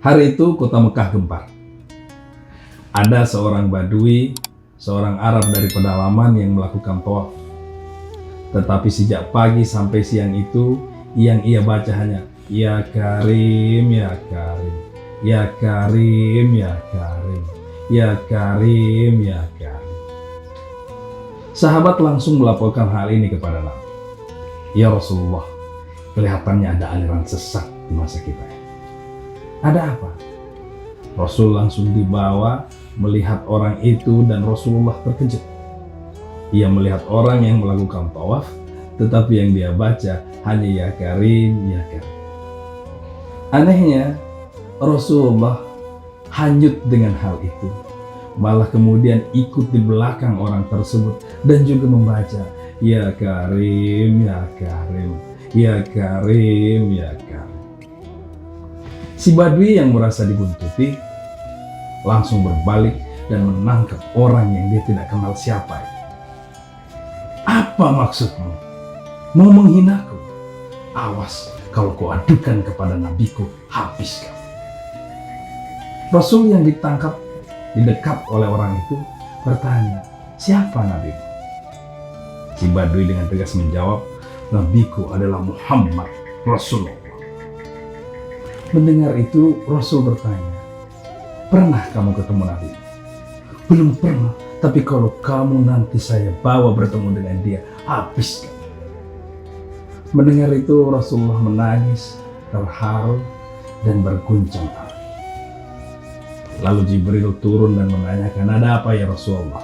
Hari itu kota Mekah gempar. Ada seorang Badui, seorang Arab dari pedalaman yang melakukan tawaf. Tetapi sejak pagi sampai siang itu, yang ia baca hanya Ya Karim, Ya Karim, Ya Karim, Ya Karim, Ya Karim, Ya Karim. Sahabat langsung melaporkan hal ini kepada Nabi. Ya Rasulullah, kelihatannya ada aliran sesat di masa kita. Ada apa? Rasul langsung dibawa melihat orang itu dan Rasulullah terkejut. Ia melihat orang yang melakukan tawaf, tetapi yang dia baca hanya Ya Karim, Ya Karim. Anehnya, Rasulullah hanyut dengan hal itu. Malah kemudian ikut di belakang orang tersebut dan juga membaca Ya Karim, Ya Karim, Ya Karim, Ya Karim. Si Badui yang merasa dibuntuti langsung berbalik dan menangkap orang yang dia tidak kenal siapa itu. Apa maksudmu? Mau menghinaku? Awas, kalau kau adukan kepada nabiku, habis kau. Rasul yang ditangkap, didekap oleh orang itu bertanya, siapa nabimu? Si Badui dengan tegas menjawab, nabiku adalah Muhammad Rasulullah. Mendengar itu, Rasul bertanya, pernah kamu ketemu Nabi? Belum pernah, tapi kalau kamu nanti saya bawa bertemu dengan dia, habis kamu. Mendengar itu, Rasulullah menangis, terharu, dan berguncang hati. Lalu Jibril turun dan menanyakan, ada apa ya Rasulullah?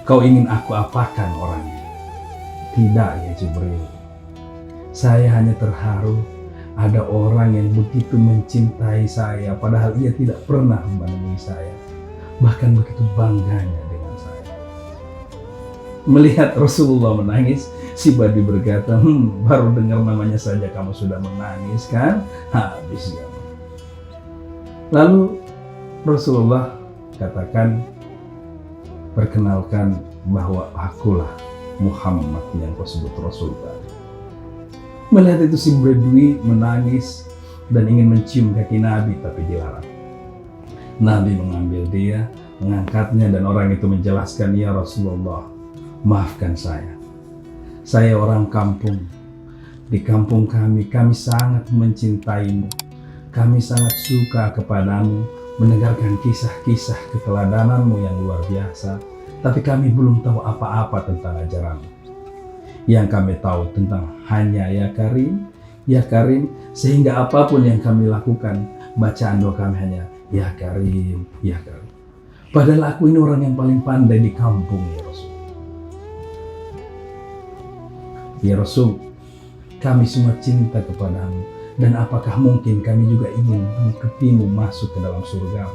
Kau ingin aku apakan orangnya? Tidak ya Jibril, saya hanya terharu. Ada orang yang begitu mencintai saya, padahal ia tidak pernah menemui saya. Bahkan begitu bangganya dengan saya. Melihat Rasulullah menangis, si Badui berkata, baru dengar namanya saja kamu sudah menangis kan? Habis kamu. Lalu Rasulullah katakan, perkenalkan bahwa akulah Muhammad yang kau sebut Rasul tadi. Melihat itu si Badui menangis dan ingin mencium kaki Nabi tapi dilarang. Nabi mengambil dia, mengangkatnya dan orang itu menjelaskan, ya Rasulullah, maafkan saya. Saya orang kampung. Di kampung kami sangat mencintaimu. Kami sangat suka kepadamu, mendengarkan kisah-kisah keteladananmu yang luar biasa. Tapi kami belum tahu apa-apa tentang ajaranmu. Yang kami tahu tentang hanya Ya Karim, Ya Karim, sehingga apapun yang kami lakukan, bacaan doa kami hanya Ya Karim, Ya Karim. Padahal aku ini orang yang paling pandai di kampung ya Rasul. Ya Rasul, kami semua cinta kepadamu, dan apakah mungkin kami juga ingin mengikutimu masuk ke dalam surga,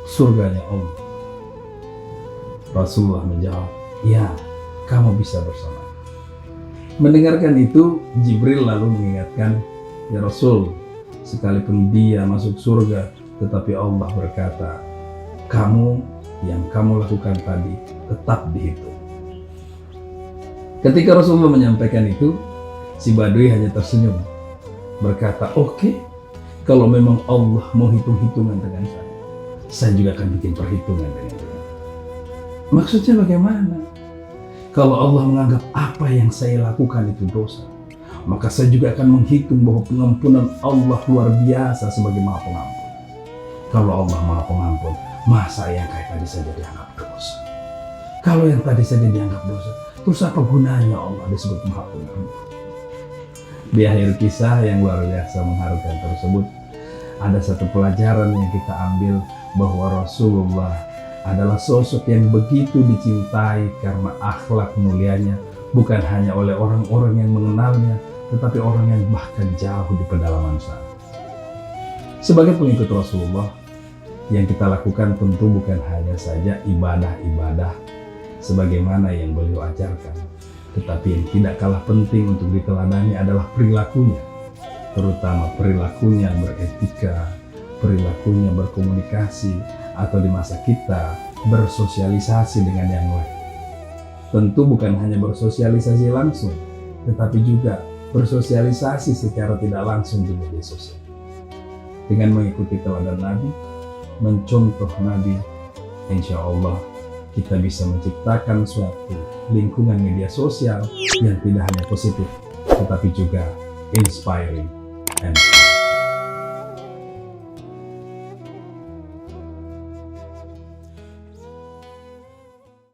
surganya Allah. Rasulullah menjawab, ya, kamu bisa bersama. Mendengarkan itu, Jibril lalu mengingatkan, ya Rasul, sekalipun dia masuk surga, tetapi Allah berkata, kamu yang kamu lakukan tadi tetap dihitung. Ketika Rasulullah menyampaikan itu, si Badui hanya tersenyum, berkata, oke, kalau memang Allah mau hitung-hitungan dengan saya juga akan bikin perhitungan dengan dia. Maksudnya bagaimana? Kalau Allah menganggap apa yang saya lakukan itu dosa, maka saya juga akan menghitung bahwa pengampunan Allah luar biasa sebagai Maha Pengampun. Kalau Allah Maha Pengampun, masa yang kayak tadi saja dianggap dosa? Kalau yang tadi saja dianggap dosa, terus apa gunanya Allah disebut Maha Pengampun? Di akhir kisah yang luar biasa mengharukan tersebut, ada satu pelajaran yang kita ambil bahwa Rasulullah adalah sosok yang begitu dicintai karena akhlak mulianya, bukan hanya oleh orang-orang yang mengenalnya, tetapi orang yang bahkan jauh di pedalaman sana. Sebagai pengikut Rasulullah, yang kita lakukan tentu bukan hanya saja ibadah-ibadah sebagaimana yang beliau ajarkan, tetapi yang tidak kalah penting untuk diteladani adalah perilakunya, terutama perilakunya beretika, perilakunya berkomunikasi, atau di masa kita bersosialisasi dengan yang lain. Tentu bukan hanya bersosialisasi langsung, tetapi juga bersosialisasi secara tidak langsung di media sosial. Dengan mengikuti teladan Nabi, mencontoh Nabi, insya Allah kita bisa menciptakan suatu lingkungan media sosial yang tidak hanya positif, tetapi juga inspiring and